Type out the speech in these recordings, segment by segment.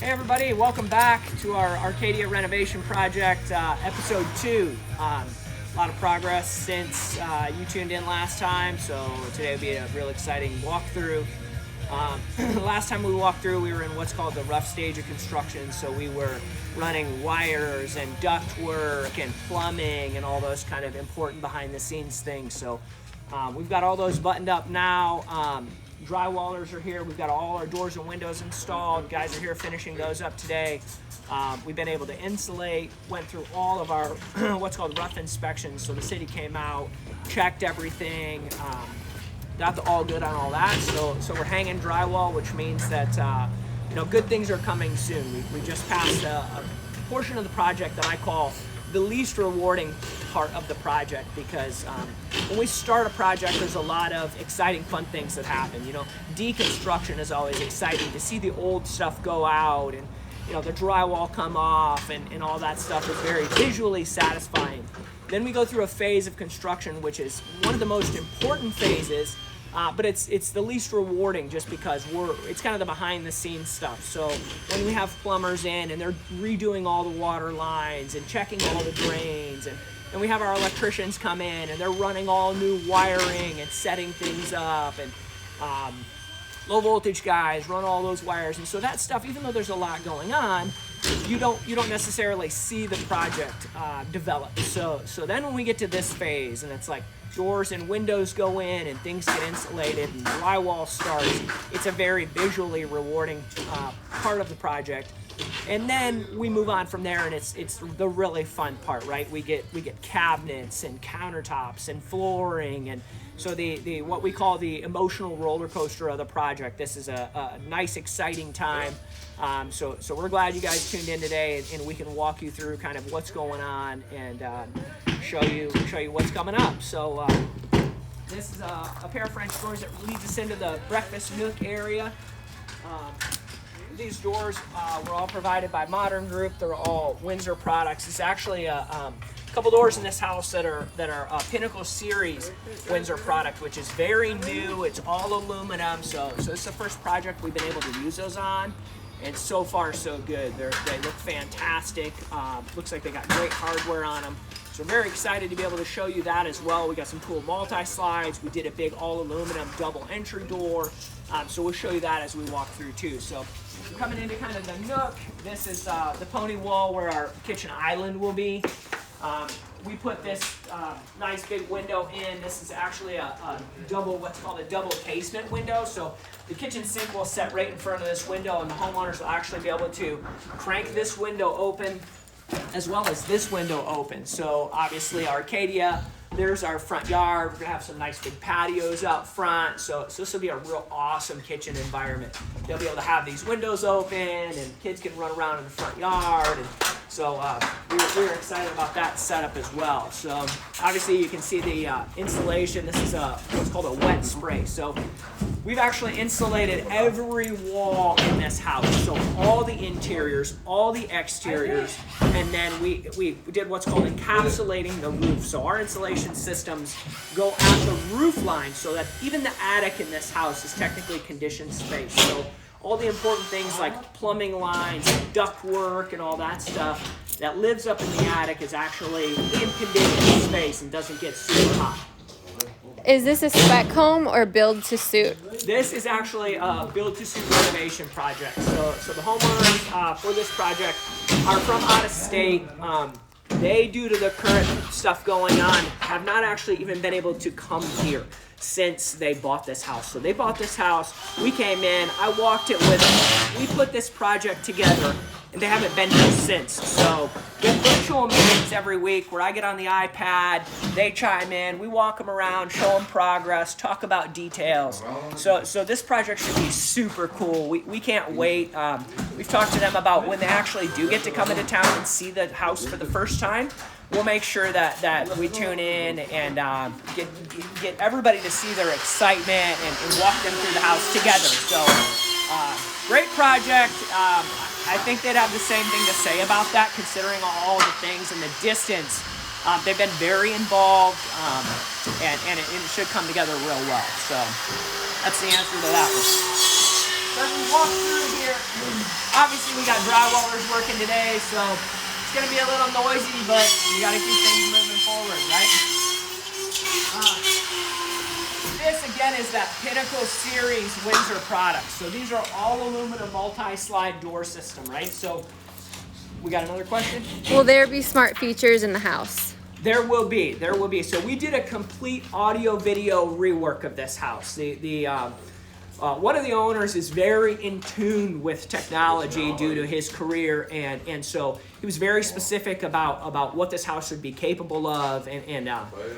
Hey everybody, welcome back to our Arcadia renovation project, episode 2. A lot of progress since you tuned in last time, so today will be a real exciting walkthrough. Last time we walked through, we were in what's called the rough stage of construction, so we were running wires and duct work and plumbing and all those kind of important behind the scenes things. So we've got all those buttoned up now. Drywallers are here. We've got all our doors and windows installed. Guys are here finishing those up today. We've been able to insulate, went through all of our what's called rough inspections. So the city came out, checked everything, got the all good on all that. So we're hanging drywall, which means that good things are coming soon. We just passed a portion of the project that I call the least rewarding part of the project, because when we start a project, there's a lot of exciting, fun things that happen. Deconstruction is always exciting to see the old stuff go out and the drywall come off and all that stuff is very visually satisfying. Then we go through a phase of construction, which is one of the most important phases, but it's the least rewarding just because it's kind of the behind the scenes stuff. So when we have plumbers in and they're redoing all the water lines and checking all the drains, and we have our electricians come in and they're running all new wiring and setting things up, and low voltage guys run all those wires. And so that stuff, even though there's a lot going on, you don't necessarily see the project develop. So then when we get to this phase and it's like doors and windows go in and things get insulated and drywall starts, it's a very visually rewarding part of the project. And then we move on from there, and it's the really fun part, right? We get cabinets and countertops and flooring, and so the what we call the emotional roller coaster of the project. This is a nice, exciting time. So we're glad you guys tuned in today, and we can walk you through kind of what's going on and show you what's coming up. So this is a pair of French doors that leads us into the breakfast nook area. These doors were all provided by Modern Group. They're all Windsor products. It's actually a couple doors in this house that are a Pinnacle Series Windsor product, which is very new. It's all aluminum. So this is the first project we've been able to use those on, and so far so good. They look fantastic. Looks like they got great hardware on them. So we're very excited to be able to show you that as well. We got some cool multi-slides. We did a big all aluminum double entry door. So we'll show you that as we walk through too. So coming into kind of the nook, this is the pony wall where our kitchen island will be. We put this nice big window in. This is actually a what's called a double casement window. So the kitchen sink will set right in front of this window, and the homeowners will actually be able to crank this window open as well as this window open. So obviously Arcadia, there's our front yard. We're gonna have some nice big patios out front. So this will be a real awesome kitchen environment. They'll be able to have these windows open, and kids can run around in the front yard. And so we were excited about that setup as well. So obviously you can see the insulation. This is what's called a wet spray. So we've actually insulated every wall in this house. So all the interiors, all the exteriors, and then we did what's called encapsulating the roof. So our insulation systems go at the roof line, so that even the attic in this house is technically conditioned space. So all the important things like plumbing lines, duct work, and all that stuff that lives up in the attic is actually in conditioned space and doesn't get super hot. Is this a spec home or build to suit? This is actually a build to suit renovation project. So the homeowners for this project are from out of state. They, due to the current stuff going on, have not actually even been able to come here since they bought this house. So they bought this house, we came in, I walked it with them, we put this project together, and they haven't been here since. So we have virtual meetings every week where I get on the iPad, they chime in, we walk them around, show them progress, talk about details. So this project should be super cool. We can't wait. We've talked to them about when they actually do get to come into town and see the house for the first time. We'll make sure that we tune in and get everybody to see their excitement and walk them through the house together. So great project. I think they'd have the same thing to say about that, considering all the things and the distance. They've been very involved, and it should come together real well. So that's the answer to that one. So as we walk through here, obviously we got drywallers working today, so it's gonna be a little noisy, but you gotta keep things moving forward, right? This again is that Pinnacle Series Windsor product. So these are all aluminum multi-slide door system, right? So we got another question? Will there be smart features in the house? There will be. So we did a complete audio video rework of this house. One of the owners is very in tune with technology due to his career, and so he was very specific about what this house would be capable of, and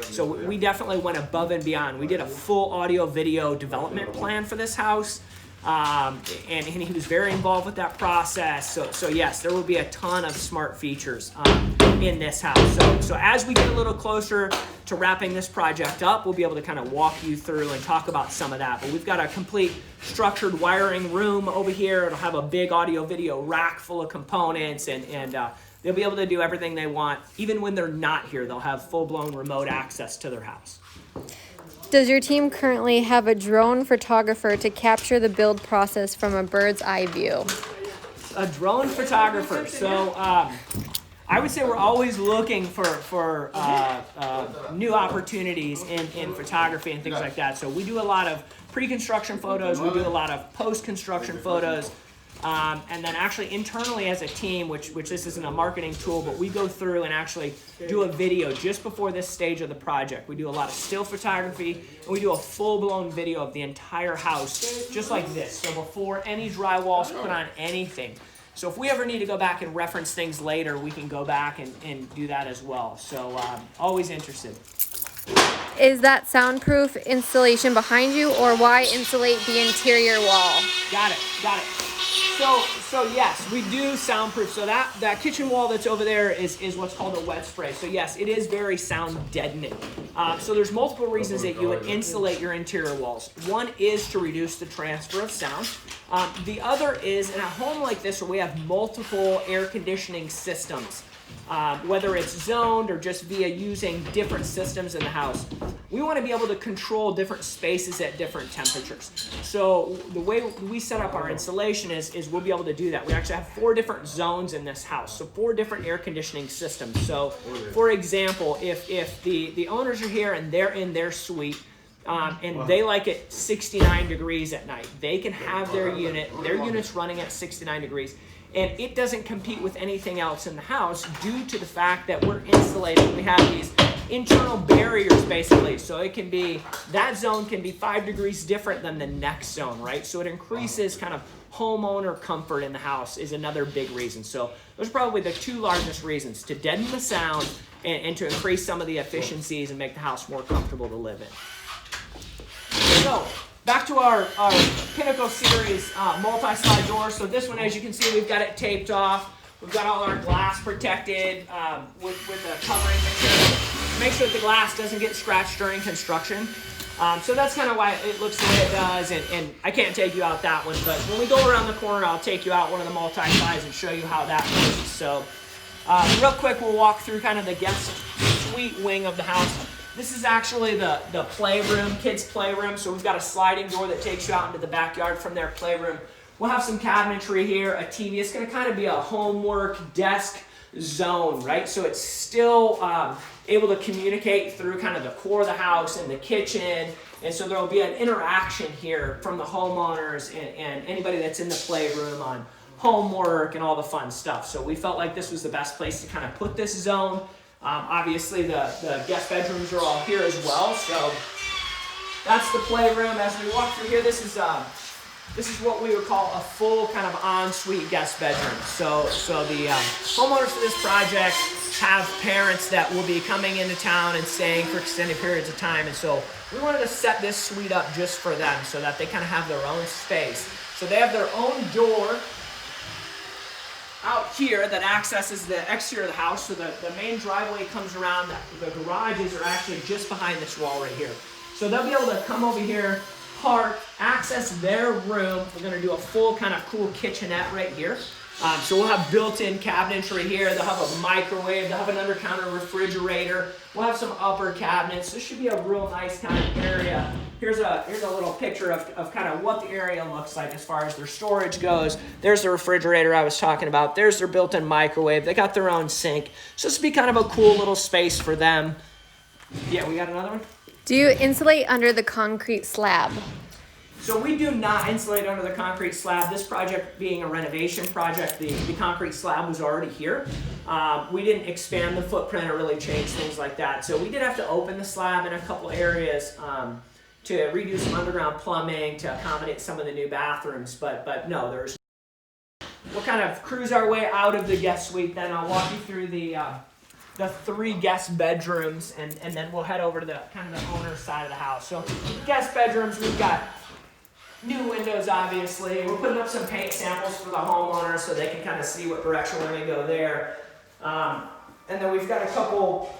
so we definitely went above and beyond. We did a full audio video development plan for this house, and he was very involved with that process. So yes, there will be a ton of smart features in this house. So as we get a little closer to wrapping this project up, we'll be able to kind of walk you through and talk about some of that. But we've got a complete structured wiring room over here. It'll have a big audio video rack full of components, and they'll be able to do everything they want. Even when they're not here, they'll have full-blown remote access to their house. Does your team currently have a drone photographer to capture the build process from a bird's eye view? A drone photographer. So I would say we're always looking for new opportunities in photography and things like that. So we do a lot of pre-construction photos. We do a lot of post-construction photos. And then actually internally as a team, which this isn't a marketing tool, but we go through and actually do a video just before this stage of the project. We do a lot of still photography, and we do a full-blown video of the entire house, just like this. So before any drywall's put on anything. So if we ever need to go back and reference things later, we can go back and do that as well. So always interested. Is that soundproof installation behind you, or why insulate the interior wall? Got it. So yes, we do soundproof. So that kitchen wall that's over there is what's called a wet spray. So yes, it is very sound deadening. So there's multiple reasons that you would insulate your interior walls. One is to reduce the transfer of sound. The other is in a home like this where we have multiple air conditioning systems, whether it's zoned or just via using different systems in the house, we want to be able to control different spaces at different temperatures. So the way we set up our insulation is we'll be able to do that. We actually have 4 different zones in this house, so 4 different air conditioning systems. So for example, if the owners are here and they're in their suite, and they like it 69 degrees at night, they can have their unit's running at 69 degrees. And it doesn't compete with anything else in the house due to the fact that we're insulated. We have these internal barriers basically. So it can be, that zone can be 5 degrees different than the next zone, right? So it increases kind of homeowner comfort in the house is another big reason. So those are probably the 2 largest reasons, to deaden the sound and to increase some of the efficiencies and make the house more comfortable to live in. So back to our Pinnacle Series multi-slide door. So this one, as you can see, we've got it taped off. We've got all our glass protected with a covering material. Make sure that the glass doesn't get scratched during construction. So that's kind of why it looks the way it does. And I can't take you out that one, but when we go around the corner, I'll take you out one of the multi-slides and show you how that works. So real quick, we'll walk through kind of the guest suite wing of the house. This is actually the playroom, kids' playroom. So we've got a sliding door that takes you out into the backyard from their playroom. We'll have some cabinetry here, a TV. It's going to kind of be a homework desk zone, right? So it's still able to communicate through kind of the core of the house and the kitchen. And so there will be an interaction here from the homeowners and anybody that's in the playroom on homework and all the fun stuff. So we felt like this was the best place to kind of put this zone. Obviously the guest bedrooms are all here as well, so that's the playroom. As we walk through here, this is what we would call a full kind of ensuite guest bedroom. So the homeowners for this project have parents that will be coming into town and staying for extended periods of time, and so we wanted to set this suite up just for them so that they kind of have their own space. So they have their own door out here that accesses the exterior of the house. So the main driveway comes around. The garages are actually just behind this wall right here. So they'll be able to come over here, park, access their room. We're going to do a full kind of cool kitchenette right here. So we'll have built-in cabinetry here. They'll have a microwave. They'll have an under-counter refrigerator. We'll have some upper cabinets. This should be a real nice kind of area here's a little picture of kind of what the area looks like as far as their storage goes. There's the refrigerator I was talking about. There's their built-in microwave. They got their own sink. So this would be kind of a cool little space for them. Yeah, we got another one? Do you insulate under the concrete slab? So we do not insulate under the concrete slab. This project being a renovation project, the concrete slab was already here. We didn't expand the footprint or really change things like that. So we did have to open the slab in a couple areas to redo some underground plumbing to accommodate some of the new bathrooms. But no, we'll kind of cruise our way out of the guest suite. Then I'll walk you through the 3 guest bedrooms, and then we'll head over to the kind of the owner's side of the house. So guest bedrooms, we've got new windows, obviously. We're putting up some paint samples for the homeowners so they can kind of see what direction we're going to go there. And then we've got a couple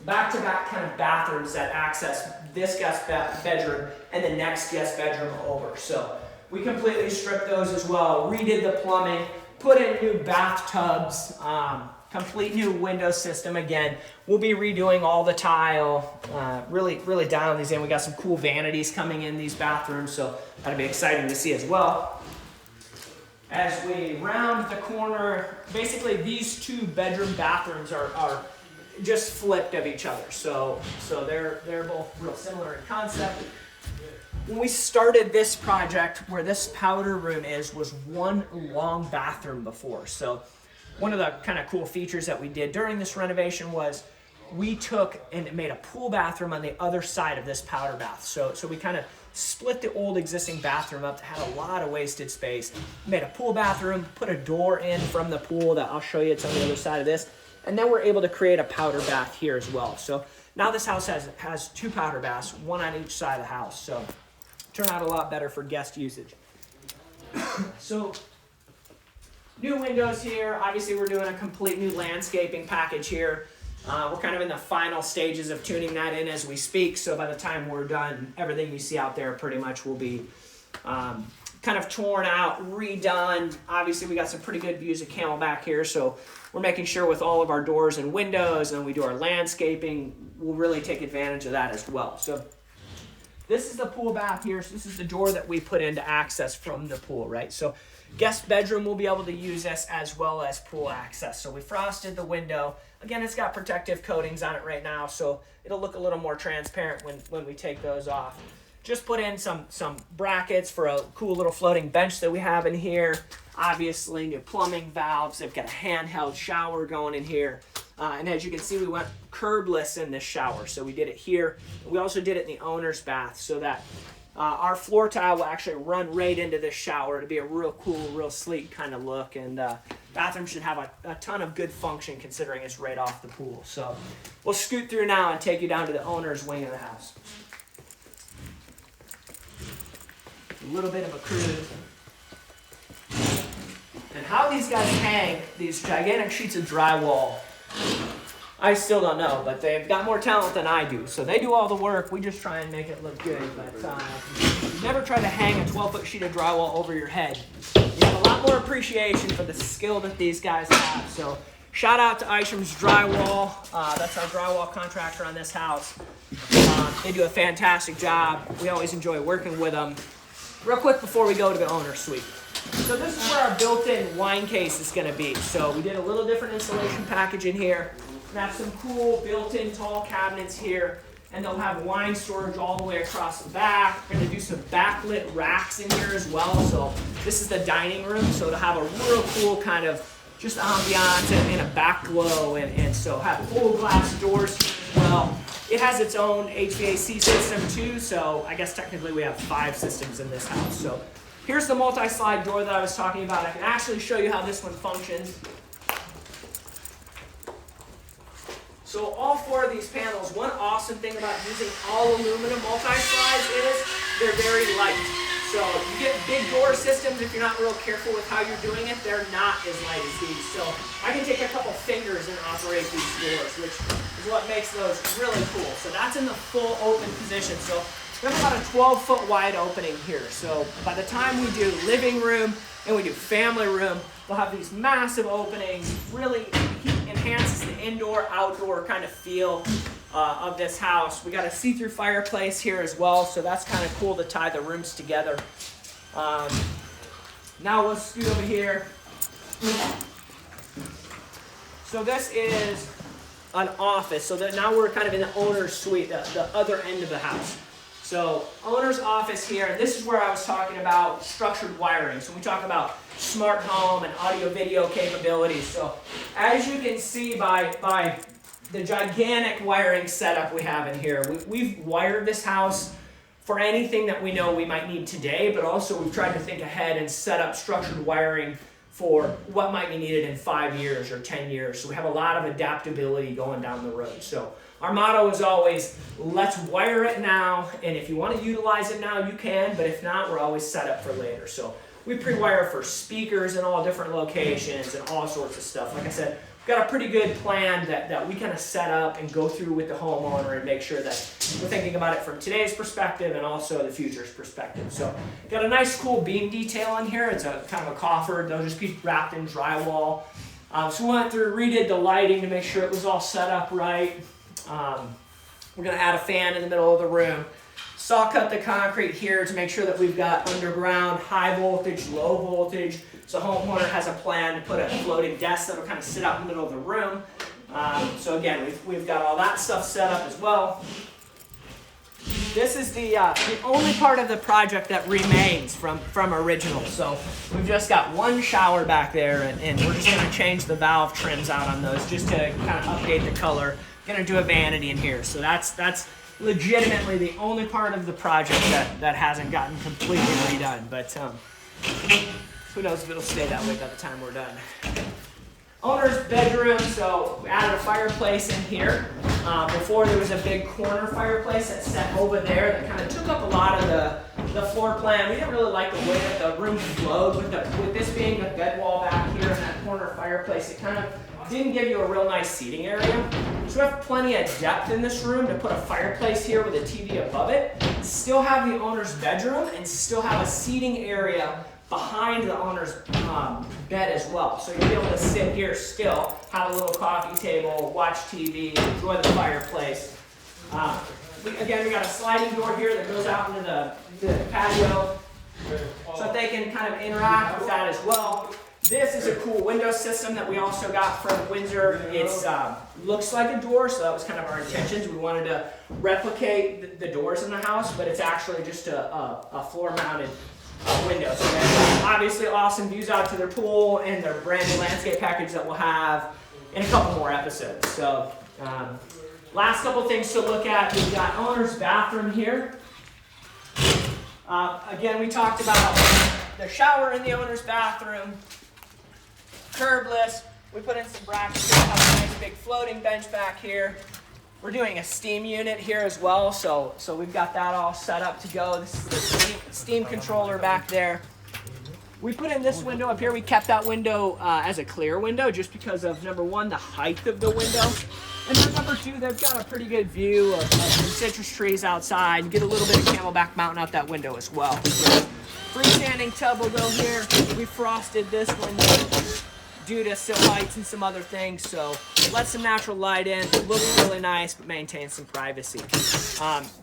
back-to-back kind of bathrooms that access this guest bedroom and the next guest bedroom over. So we completely stripped those as well, redid the plumbing, put in new bathtubs, complete new window system again. We'll be redoing all the tile, really dialing these in. We got some cool vanities coming in these bathrooms, so that'll be exciting to see as well. As we round the corner, basically these 2 bedroom bathrooms are just flipped of each other. So they're both real similar in concept. When we started this project, where this powder room was one long bathroom before. So one of the kind of cool features that we did during this renovation was we took and made a pool bathroom on the other side of this powder bath. So we kind of split the old existing bathroom up that had a lot of wasted space, made a pool bathroom, put a door in from the pool that I'll show you, it's on the other side of this, and then we're able to create a powder bath here as well. So now this house has 2 powder baths, one on each side of the house. So turn out a lot better for guest usage. So new windows here. Obviously, we're doing a complete new landscaping package here. We're kind of in the final stages of tuning that in as we speak. So by the time we're done, everything you see out there pretty much will be kind of torn out, redone. Obviously, we got some pretty good views of Camelback here. So we're making sure with all of our doors and windows, and we do our landscaping, we'll really take advantage of that as well. So this is the pool bath here. So this is the door that we put in to access from the pool, right? So guest bedroom will be able to use this as well as pool access. So we frosted the window. Again, it's got protective coatings on it right now, so it'll look a little more transparent when we take those off. Just put in some brackets for a cool little floating bench that we have in here. Obviously, new plumbing valves. They've got a handheld shower going in here. And as you can see, we went curbless in this shower. So we did it here. We also did it in the owner's bath so that our floor tile will actually run right into this shower to be a real cool, real sleek kind of look. And bathroom should have a ton of good function considering it's right off the pool. So we'll scoot through now and take you down to the owner's wing of the house. A little bit of a cruise. And how these guys hang these gigantic sheets of drywall, I still don't know, but they've got more talent than I do. So they do all the work. We just try and make it look good. But never try to hang a 12-foot sheet of drywall over your head. You have a lot more appreciation for the skill that these guys have. So shout out to Isham's Drywall. That's our drywall contractor on this house. They do a fantastic job. We always enjoy working with them. Real quick before we go to the owner's suite. So this is where our built-in wine case is going to be. So we did a little different insulation package in here. We have some cool built-in tall cabinets here, and they'll have wine storage all the way across the back. We're going to do some backlit racks in here as well. So this is the dining room, so it'll have a real cool kind of just ambiance and a back glow, and so have full glass doors here as well. It has its own HVAC system too, so I guess technically we have 5 systems in this house. So here's the multi-slide door that I was talking about. I can actually show you how this one functions. So all 4 of these panels, one awesome thing about using all aluminum multi-slides is they're very light. So you get big door systems, if you're not real careful with how you're doing it, they're not as light as these. So I can take a couple fingers and operate these doors, which is what makes those really cool. So that's in the full open position. So we have about a 12-foot wide opening here. So by the time we do living room and we do family room, we'll have these massive openings, really enhances the indoor-outdoor kind of feel. of this house. We got a see-through fireplace here as well, so that's kind of cool to tie the rooms together. Now let's scoot over here. So this is an office. So that now we're kind of in the owner's suite, the other end of the house. So owner's office here, and this is where I was talking about structured wiring. So we talk about smart home and audio video capabilities. So as you can see by the gigantic wiring setup we have in here, we've wired this house for anything that we know we might need today, but also we've tried to think ahead and set up structured wiring for what might be needed in 5 years or 10 years. So we have a lot of adaptability going down the road. So our motto is always, let's wire it now, and if you want to utilize it now, you can, but if not, we're always set up for later. So we pre-wire for speakers in all different locations and all sorts of stuff. Like I said, we've got a pretty good plan that we kind of set up and go through with the homeowner and make sure that we're thinking about it from today's perspective and also the future's perspective. So got a nice cool beam detail in here. It's a kind of a coffer. They'll just be wrapped in drywall. So we went through, redid the lighting to make sure it was all set up right. We're going to add a fan in the middle of the room. Saw cut the concrete here to make sure that we've got underground, high voltage, low voltage. So homeowner has a plan to put a floating desk that'll kind of sit out in the middle of the room. So again, we've got all that stuff set up as well. This is the only part of the project that remains from original. So we've just got one shower back there, and we're just going to change the valve trims out on those just to kind of update the color. Going to do a vanity in here. So that's legitimately the only part of the project that hasn't gotten completely redone. But who knows if it'll stay that way by the time we're done. Owner's bedroom, so we added a fireplace in here. Before there was a big corner fireplace that sat over there that kind of took up a lot of the floor plan. We didn't really like the way that the room flowed with this being a bed wall back here and that corner fireplace. It kind of didn't give you a real nice seating area. So we have plenty of depth in this room to put a fireplace here with a TV above it. Still have the owner's bedroom and still have a seating area behind the owner's bed as well. So you'll be able to sit here still, have a little coffee table, watch TV, enjoy the fireplace. Again, we got a sliding door here that goes out into the patio so that they can kind of interact with that as well. This is a cool window system that we also got from Windsor. It's looks like a door, so that was kind of our intentions. We wanted to replicate the doors in the house, but it's actually just a floor-mounted window. So obviously awesome views out to their pool and their brand new landscape package that we'll have in a couple more episodes. So last couple things to look at. We've got owner's bathroom here. Again, we talked about the shower in the owner's bathroom. Curbless. We put in some brackets here, have a nice big floating bench back here. We're doing a steam unit here as well, so we've got that all set up to go. This is the steam controller back there. We put in this window up here. We kept that window as a clear window just because of, number one, the height of the window. And then number two, they've got a pretty good view of some citrus trees outside. You get a little bit of Camelback Mountain out that window as well. So, freestanding tub will go here. We frosted this window due to sill heights and some other things, so let some natural light in. It looks really nice, but maintains some privacy.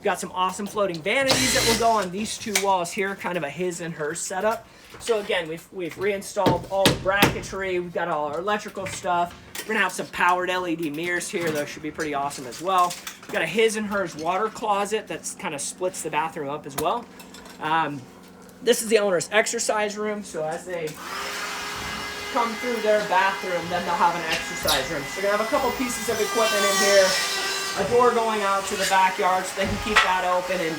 Got some awesome floating vanities that will go on these two walls here, kind of a his and hers setup. So again, we've reinstalled all the bracketry. We've got all our electrical stuff. We're gonna have some powered LED mirrors here. Those should be pretty awesome as well. We've got a his and hers water closet that's kind of splits the bathroom up as well. This is the owner's exercise room, so as they come through their bathroom, then they'll have an exercise room. So you're gonna have a couple pieces of equipment in here, a door going out to the backyard so they can keep that open, and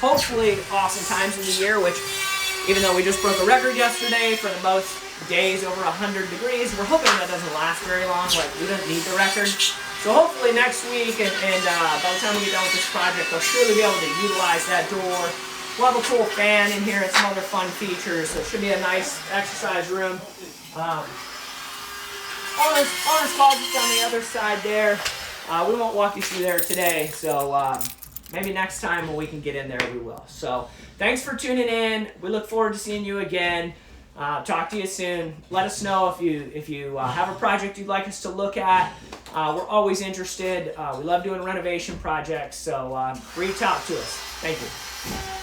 hopefully awesome times in the year, which even though we just broke a record yesterday for the most days over 100 degrees, we're hoping that doesn't last very long. Like, we don't need the record. So hopefully next week and by the time we get done with this project, they'll surely be able to utilize that door. We'll have a cool fan in here and some other fun features, so it should be a nice exercise room. Owner's closet's on the other side there. We won't walk you through there today, so maybe next time when we can get in there, we will. So thanks for tuning in. We look forward to seeing you again. Talk to you soon. Let us know if you have a project you'd like us to look at. We're always interested. We love doing renovation projects, so reach out to us. Thank you.